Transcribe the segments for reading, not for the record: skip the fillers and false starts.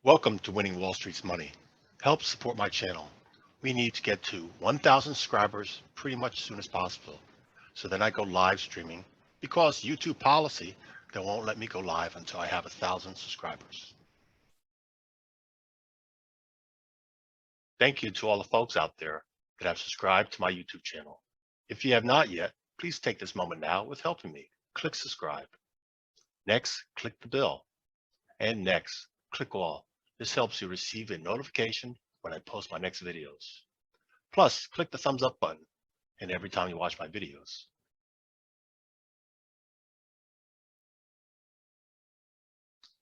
Welcome to Winning Wall Street's Money. Help support my channel. We need to get to 1,000 subscribers pretty much as soon as possible. So then I go live streaming because YouTube policy, they won't let me go live until I have 1,000 subscribers. Thank you to all the folks out there that have subscribed to my YouTube channel. If you have not yet, please take this moment now with helping me. Click subscribe. Next, click the bell. And next, click all. This helps you receive a notification when I post my next videos. Plus, click the thumbs up button and every time you watch my videos.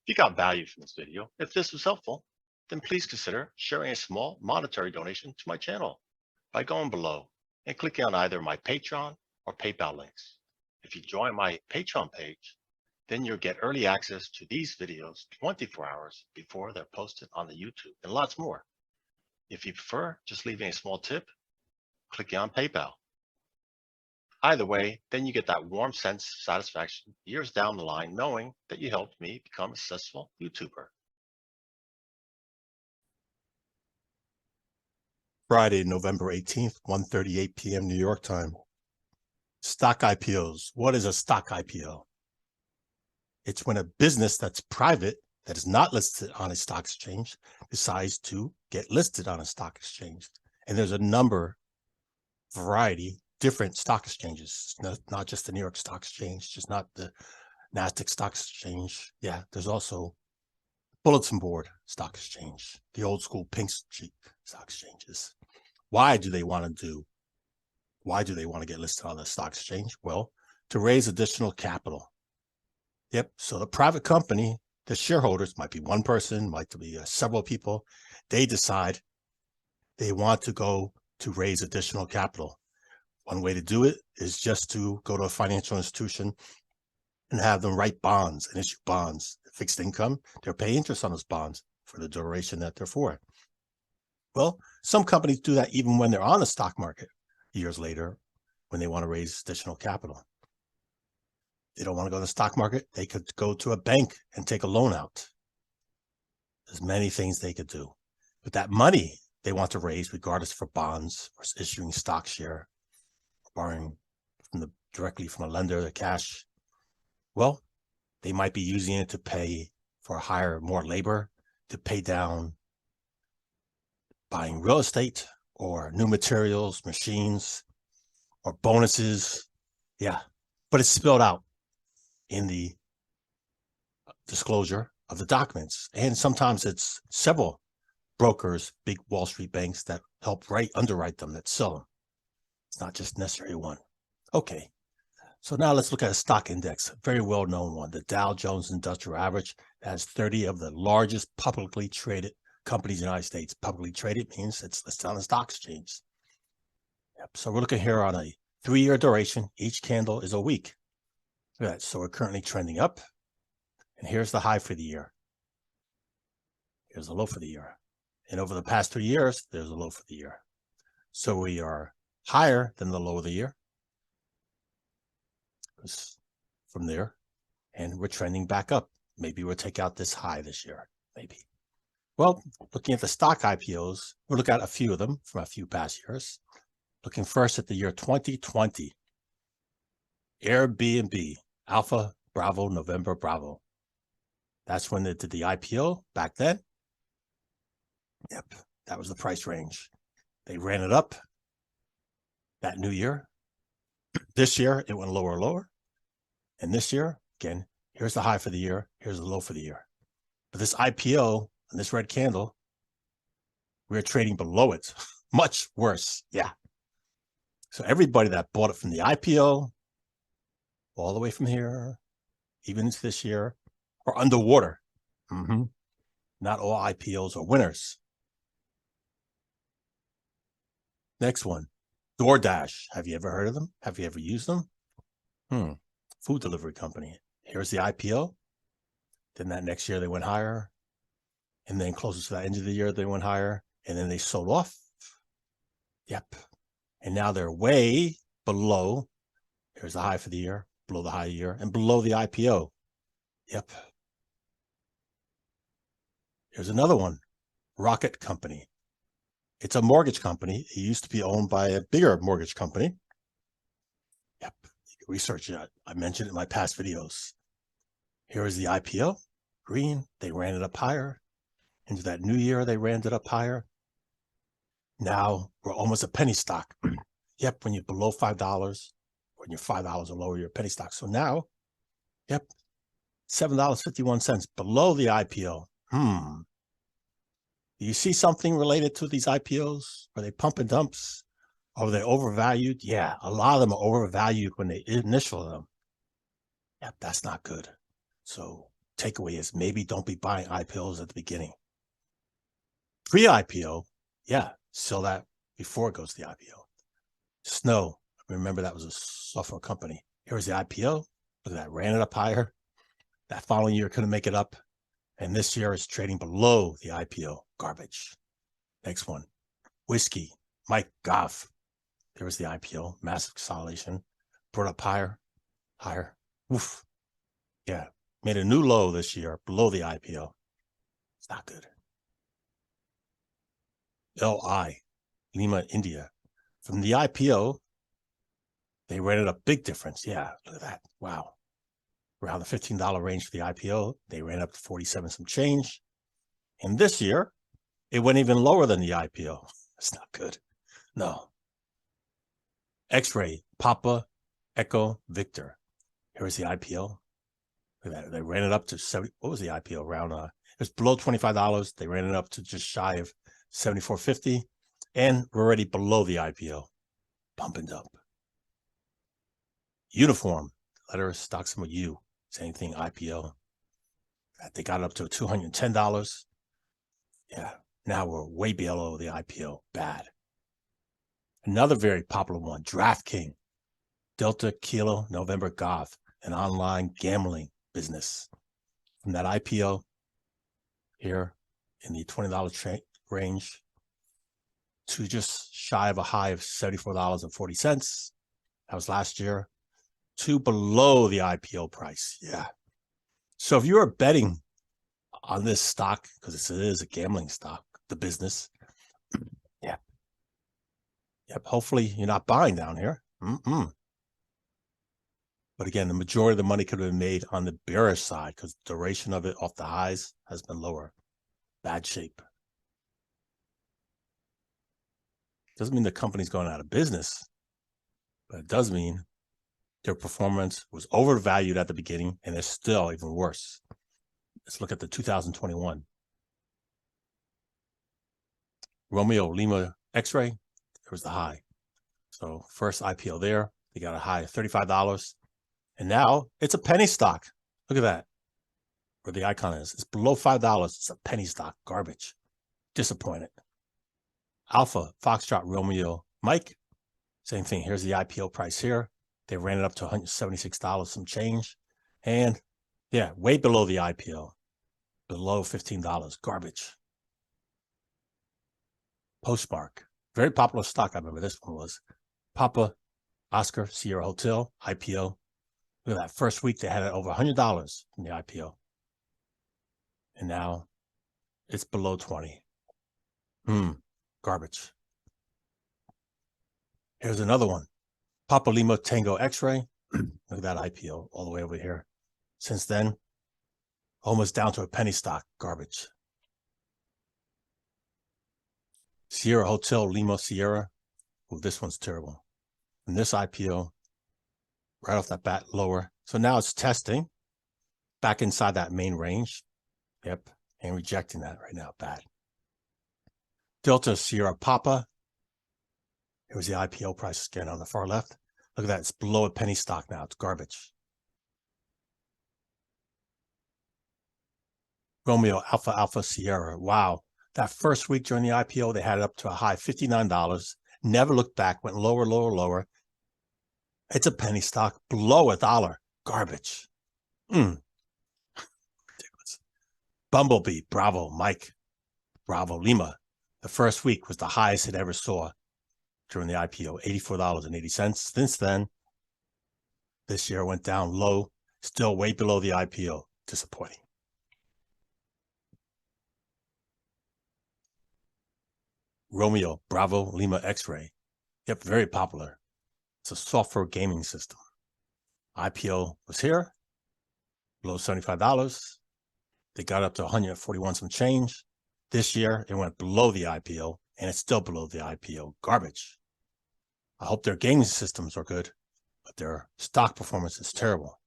If you got value from this video, if this was helpful, then please consider sharing a small monetary donation to my channel by going below and clicking on either my Patreon or PayPal links. If you join my Patreon page, then you'll get early access to these videos 24 hours before they're posted on the YouTube and lots more. If you prefer just leaving a small tip, click on PayPal. Either way, then you get that warm sense of satisfaction years down the line knowing that you helped me become a successful YouTuber. Friday, November 18th, 1:38 p.m. New York time. Stock IPOs. What is a stock IPO? It's when a business that's private, that is not listed on a stock exchange, decides to get listed on a stock exchange. And there's a variety, different stock exchanges, not just the New York Stock Exchange, just not the NASDAQ Stock Exchange. Yeah, there's also Bulletin Board Stock Exchange, the old school Pink Sheet stock exchanges. Why do they want to get listed on the stock exchange? Well, to raise additional capital. Yep. So the private company, the shareholders might be one person, might be several people. They decide they want to go to raise additional capital. One way to do it is just to go to a financial institution and have them write bonds and issue bonds, fixed income. They'll pay interest on those bonds for the duration that they're for. Well, some companies do that even when they're on the stock market years later when they want to raise additional capital. They don't want to go to the stock market. They could go to a bank and take a loan out. There's many things they could do. But that money they want to raise, regardless for bonds or issuing stock share, or borrowing directly from a lender, the cash, well, they might be using it to pay for more labor, to pay down buying real estate or new materials, machines, or bonuses. Yeah, but it's spelled out in the disclosure of the documents. And sometimes it's several brokers, big Wall Street banks that help underwrite them, that sell them. It's not just necessarily one. Okay, so now let's look at a stock index, a very well-known one, the Dow Jones Industrial Average. That has 30 of the largest publicly traded companies in the United States. Publicly traded means it's listed on the stock exchange. Yep. So we're looking here on a 3-year duration. Each candle is a week. Right, so we're currently trending up, and here's the high for the year. Here's the low for the year. And over the past 3 years, there's a low for the year. So we are higher than the low of the year from there, and we're trending back up. Maybe we'll take out this high this year, maybe. Well, looking at the stock IPOs, we'll look at a few of them from a few past years. Looking first at the year 2020. Airbnb, Alpha Bravo November Bravo. That's when they did the IPO back then. Yep, that was the price range. They ran it up that new year. This year, it went lower and lower. And this year, again, here's the high for the year. Here's the low for the year. But this IPO and this red candle, we're trading below it. Much worse. Yeah. So everybody that bought it from the IPO, all the way from here, even into this year, are underwater. Not all IPOs are winners. Next one, DoorDash. Have you ever heard of them? Have you ever used them? Food delivery company. Here's the IPO. Then that next year they went higher. And then closer to the end of the year, they went higher. And then they sold off. Yep. And now they're way below. Here's the high for the year, below the high year, and below the IPO. Yep. Here's another one, Rocket Company. It's a mortgage company. It used to be owned by a bigger mortgage company. Yep, you can research it. I mentioned it in my past videos. Here is the IPO, green. They ran it up higher. Into that new year, they ran it up higher. Now we're almost a penny stock. Yep, when you're below $5, when you're $5 or lower, you're a penny stock. So now, yep, $7.51 below the IPO. Do you see something related to these IPOs? Are they pump and dumps? Are they overvalued? Yeah, a lot of them are overvalued when they initial them. Yep, that's not good. So takeaway is maybe don't be buying IPOs at the beginning. Pre-IPO, yeah, sell that before it goes to the IPO. Snow, remember that was a software company. Here's the IPO. Look at that, ran it up higher. That following year couldn't make it up. And this year is trading below the IPO. Garbage. Next one, whiskey, Mike Goff. There was the IPO, massive consolidation, brought up higher. Oof. Yeah, made a new low this year below the IPO. It's not good. LI, Lima, India. From the IPO, they ran it a big difference. Yeah, look at that. Wow. Around the $15 range for the IPO, they ran up to 47 some change. And this year, it went even lower than the IPO. It's not good. No. X-Ray, Papa, Echo, Victor. Here's the IPO. Look at that. They ran it up to 70. What was the IPO? Around it was below $25. They ran it up to just shy of $74.50. And we're already below the IPO. Pump and dump. Uniform, letter stock symbol U. Same thing, IPO. They got up to $210. Yeah, now we're way below the IPO. Bad. Another very popular one, DraftKings, Delta Kilo November Golf, an online gambling business. From that IPO here in the $20 range to just shy of a high of $74.40. That was last year. To below the IPO price. Yeah. So if you're betting on this stock, because it is a gambling stock, the business, yeah. Yep. Hopefully you're not buying down here. But again, the majority of the money could have been made on the bearish side because the duration of it off the highs has been lower. Bad shape. Doesn't mean the company's going out of business, but it does mean their performance was overvalued at the beginning and it's still even worse. Let's look at the 2021. Romeo Lima X-Ray, there was the high. So first IPO there, they got a high of $35. And now it's a penny stock. Look at that, where the icon is. It's below $5. It's a penny stock, garbage. Disappointed. Alpha, Foxtrot, Romeo, Mike, same thing. Here's the IPO price here. They ran it up to $176, some change. And yeah, way below the IPO, below $15, garbage. Postmark, very popular stock. I remember this one was Papa, Oscar, Sierra Hotel, IPO. Look at that. First week, they had it over $100 in the IPO. And now it's below 20. Garbage. Here's another one. Papa Lima Tango X-Ray. Look at that IPO all the way over here. Since then, almost down to a penny stock. Garbage. Sierra Hotel Lima Sierra. Oh, this one's terrible. And this IPO, right off that bat, lower. So now it's testing back inside that main range. Yep. And rejecting that right now. Bad. Delta Sierra Papa. Here's the IPO price again on the far left. Look at that. It's below a penny stock now. It's garbage. Romeo Alpha Alpha Sierra. Wow. That first week during the IPO, they had it up to a high $59. Never looked back. Went lower, lower, lower. It's a penny stock below $1. Garbage. Ridiculous. Bumblebee. Bravo. Mike. Bravo. Lima. The first week was the highest it ever saw during the IPO, $84.80. Since then, this year went down low, still way below the IPO. Disappointing. Romeo Bravo Lima X-Ray. Yep, very popular. It's a software gaming system. IPO was here, below $75. They got up to 141 some change. This year, it went below the IPO, and it's still below the IPO. Garbage. I hope their gaming systems are good, but their stock performance is terrible.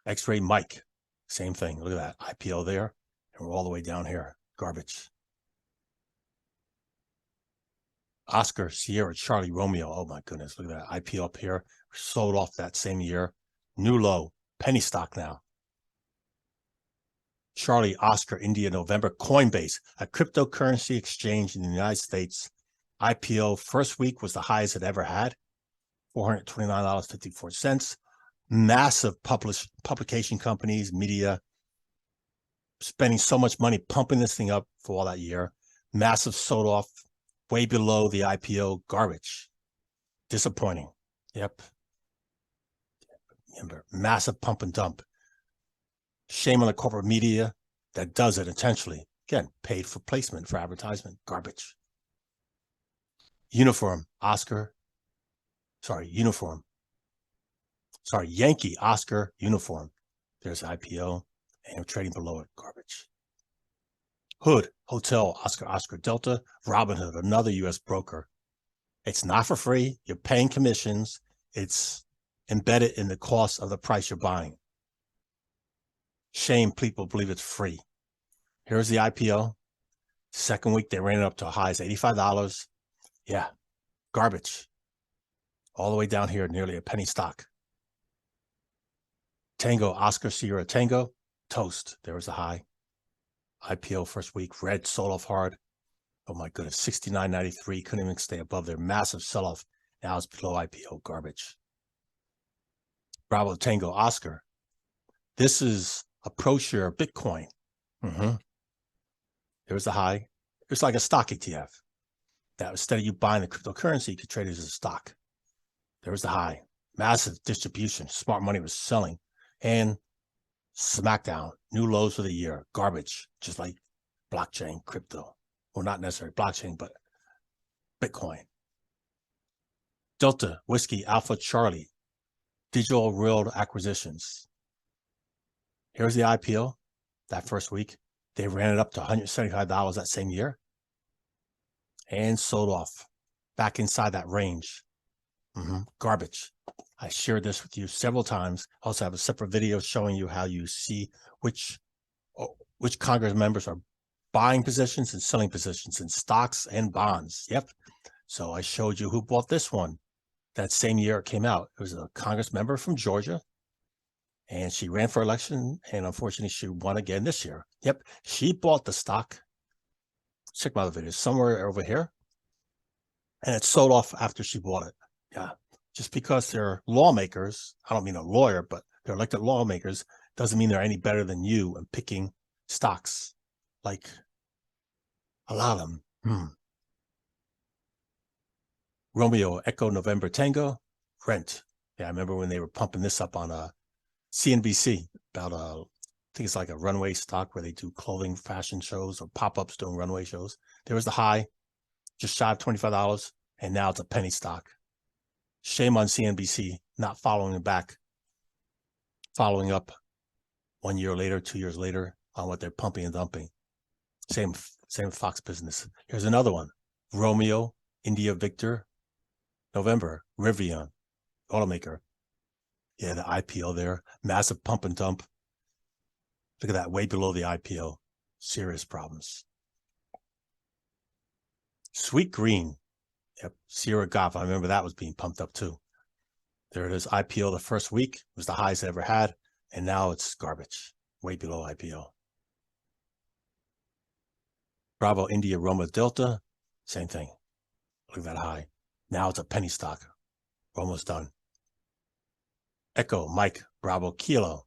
X-Ray Mike, same thing. Look at that IPO there, and we're all the way down here. Garbage. Oscar Sierra Charlie Romeo. Oh my goodness, look at that IPO up here. Sold off that same year. New low, penny stock now. Charlie Oscar India November. Coinbase, a cryptocurrency exchange in the United States. IPO first week was the highest it ever had, $429.54. Massive publication companies, media, spending so much money pumping this thing up for all that year. Massive sold off, way below the IPO. Garbage. Disappointing. Yep. Remember, massive pump and dump. Shame on the corporate media that does it intentionally. Again, paid for placement, for advertisement. Garbage. Uniform Oscar. Yankee Oscar Uniform. There's IPO and trading below it. Garbage. Hood Hotel Oscar Delta. Robinhood, another U.S. broker. It's not for free. You're paying commissions. It's embedded in the cost of the price you're buying. Shame people believe it's free. Here's the IPO. Second week, they ran it up to a high as $85. Yeah, garbage. All the way down here, nearly a penny stock. Tango, Oscar Sierra Tango, toast. There was a high. IPO first week, red, sold off hard. Oh my goodness, $69.93. Couldn't even stay above their massive sell-off. Now it's below IPO. Garbage. Bravo Tango Oscar. This is a pro-share Bitcoin. There's the high. It's like a stock ETF. That instead of you buying the cryptocurrency, you could trade it as a stock. There was the high. Massive distribution. Smart money was selling. And smackdown. New lows for the year. Garbage. Just like blockchain, crypto. Well, not necessarily blockchain, but Bitcoin. Delta Whiskey Alpha Charlie. Digital World Acquisitions. Here's the IPO. That first week. They ran it up to $175 that same year. And sold off. Back inside that range. Garbage. I shared this with you several times. I also have a separate video showing you how you see which Congress members are buying positions and selling positions in stocks and bonds. Yep. So I showed you who bought this one that same year it came out. It was a Congress member from Georgia. And she ran for election. And unfortunately, she won again this year. Yep. She bought the stock. Check my other videos somewhere over here. And it sold off after she bought it. Yeah. Just because they're lawmakers, I don't mean a lawyer, but they're elected lawmakers, doesn't mean they're any better than you in picking stocks. Like a lot of them. Romeo Echo November Tango, rent. Yeah, I remember when they were pumping this up on CNBC about I think it's like a runway stock where they do clothing fashion shows or pop-ups doing runway shows. There was the high, just shy of $25, and now it's a penny stock. Shame on CNBC not following up 1 year later, 2 years later on what they're pumping and dumping. Same Fox Business. Here's another one. Romeo, India Victor, November, Rivian, automaker. Yeah, the IPO there. Massive pump and dump. Look at that, way below the IPO. Serious problems. Sweet Green. Yep, Sierra Goff. I remember that was being pumped up too. There it is. IPO the first week. It was the highest it ever had. And now it's garbage. Way below IPO. Bravo India Roma Delta. Same thing. Look at that high. Now it's a penny stock. We're almost done. Echo Mike Bravo Kilo.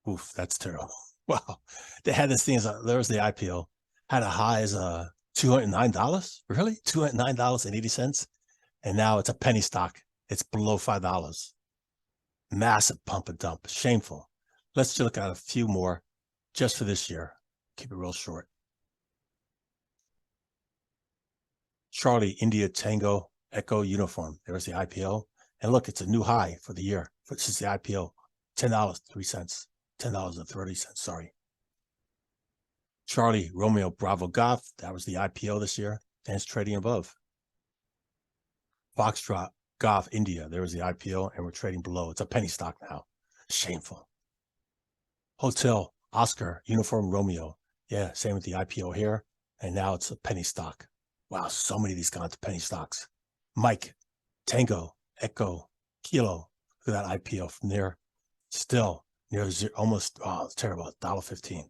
Oof, that's terrible. Wow. They had this thing as there was the IPO. Had a high as $209. Really? $209.80. And now it's a penny stock. It's below $5. Massive pump and dump. Shameful. Let's look at a few more just for this year. Keep it real short. Charlie, India, Tango, Echo, Uniform. There's the IPO. And look, it's a new high for the year. Since the IPO, $10.03, $10.30, sorry. Charlie, Romeo, Bravo, Golf. That was the IPO this year. And it's trading above. Foxtrot, Golf, India. There was the IPO, and we're trading below. It's a penny stock now. Shameful. Hotel, Oscar, Uniform, Romeo. Yeah, same with the IPO here. And now it's a penny stock. Wow, so many of these gone to penny stocks. Mike, Tango, Echo, Kilo. Look at that IPO from there. Still near zero, almost, oh, it's terrible, $1.15.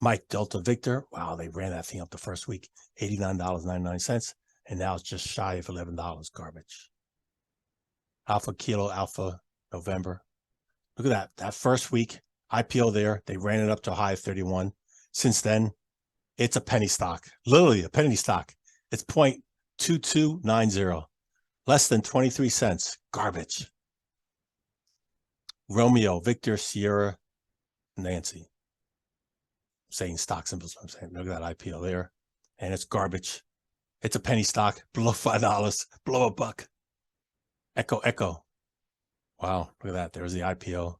Mike, Delta, Victor. Wow, they ran that thing up the first week, $89.99. And now it's just shy of $11. Garbage. Alpha, Kilo, Alpha, November. Look at that. That first week, IPO there, they ran it up to a high of 31. Since then, it's a penny stock. Literally a penny stock. It's 0.2290. Less than 23 cents. Garbage. Romeo, Victor, Sierra, Nancy. I'm saying stock symbols. I'm saying, look at that IPO there. And it's garbage. It's a penny stock. Below $5. Below $1. Echo, Echo. Wow, look at that. There's the IPO.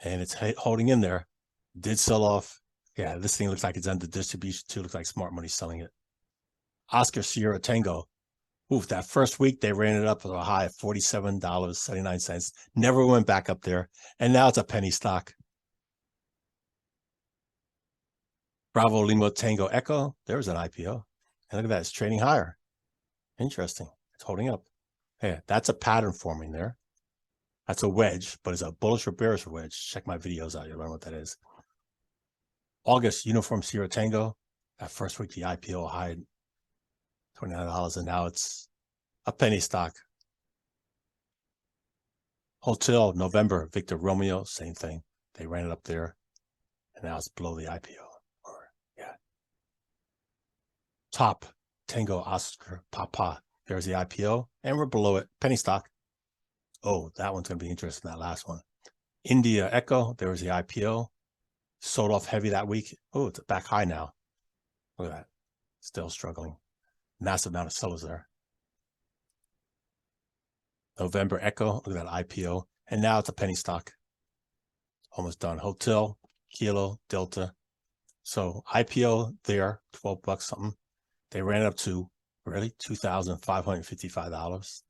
And it's holding in there. Did sell off. Yeah, this thing looks like it's under distribution too. Looks like smart money selling it. Oscar, Sierra, Tango. Oof, that first week they ran it up to a high of $47.79. Never went back up there. And now it's a penny stock. Bravo, Lima, Tango, Echo. There's an IPO. And look at that. It's trading higher. Interesting. It's holding up. Yeah, that's a pattern forming there. That's a wedge, but it's a bullish or bearish wedge. Check my videos out. You'll learn what that is. August, Uniform, Sierra, Tango. That first week, the IPO high $29, and now it's a penny stock. Hotel, November, Victor, Romeo, same thing. They ran it up there, and now it's below the IPO. Top, Tango, Oscar, Papa. There's the IPO, and we're below it. Penny stock. Oh, that one's going to be interesting, that last one. India, Echo. There was the IPO. Sold off heavy that week. Oh, it's back high now. Look at that. Still struggling. Massive amount of sellers there. November, Echo. Look at that IPO. And now it's a penny stock. Almost done. Hotel, Kilo, Delta. So IPO there, $12 something. They ran it up to really $2,555,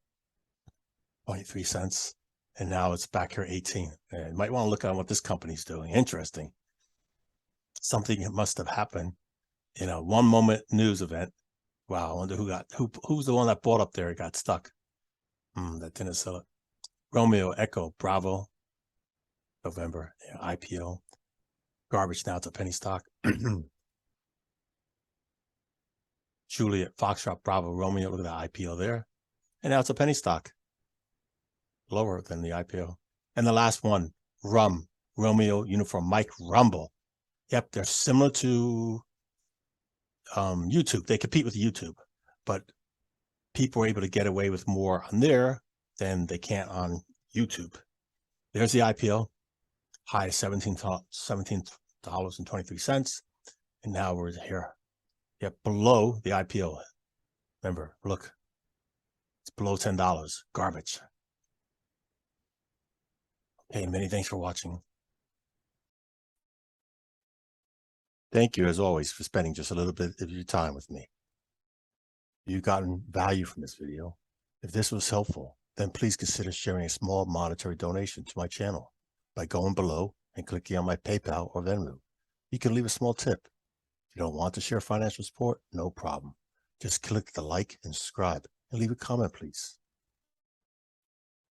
23 cents. And now it's back here 18. And you might want to look at what this company's doing. Interesting. Something must have happened in a one moment news event. Wow, I wonder who's the one that bought up there? It got stuck. That didn't sell it. Romeo, Echo, Bravo, November, yeah, IPO. Garbage now, it's a penny stock. Juliet, Foxtrot, Bravo, Romeo, look at that IPO there. And now it's a penny stock. Lower than the IPO. And the last one, Romeo, Uniform, Mike, Rumble. Yep, they're similar to YouTube. They compete with YouTube, but people are able to get away with more on there than they can on YouTube. There's the IPO, high $17.23. And now we're here. Yep, below the IPO. Remember, look, it's below $10. Garbage. Hey, many thanks for watching. Thank you, as always, for spending just a little bit of your time with me. If you've gotten value from this video, if this was helpful, then please consider sharing a small monetary donation to my channel by going below and clicking on my PayPal or Venmo. You can leave a small tip. If you don't want to share financial support, no problem. Just click the like and subscribe and leave a comment, please.